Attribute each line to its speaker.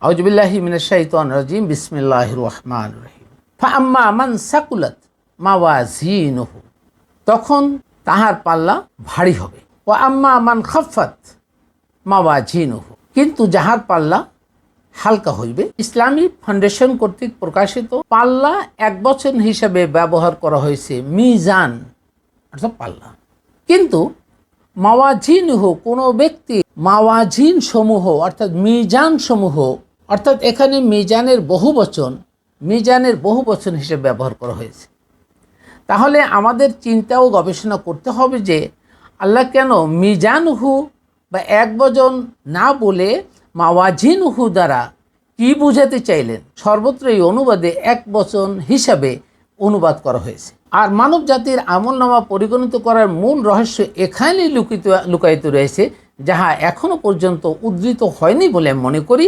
Speaker 1: আউযুবিল্লাহি মিনাশ শাইতানির রাজিম বিসমিল্লাহির রহমানির রহিম। ফাআম্মা মান সাকুলাত মাওয়াজিনুহু, তখন তাহার পাল্লা ভারী হবে। ওয়া আম্মা মান খাফফাত মাওয়াজিনুহু, কিন্তু যাহার পাল্লা হালকা হইবে। ইসলামী ফাউন্ডেশন কর্তৃক প্রকাশিত পাল্লা এক বচন হিসাবে ব্যবহার করা হয়েছে মিজান অর্থাৎ পাল্লা। কিন্তু মাওয়াজিনুহু, কোনো ব্যক্তি মাওয়াজিন সমূহ অর্থাৎ মিজান সমূহ, অর্থাৎ এখানে মিজানের বহু বচন হিসেবে ব্যবহার করা হয়েছে। তাহলে আমাদের চিন্তা ও গবেষণা করতে হবে যে আল্লাহ কেন মিজানহু বা এক বচন না বলে মাওয়াজিনহু দ্বারা কি বুঝাতে চাইলেন। সর্বত্র এই অনুবাদে এক বচন হিসাবে অনুবাদ করা হয়েছে। আর মানব জাতির আমলনামা পরিগণিত করার মূল রহস্য এখানেই লুকায়িত রয়েছে, যাহা এখনো পর্যন্ত উদ্ধৃত হয়নি বলে মনে করি।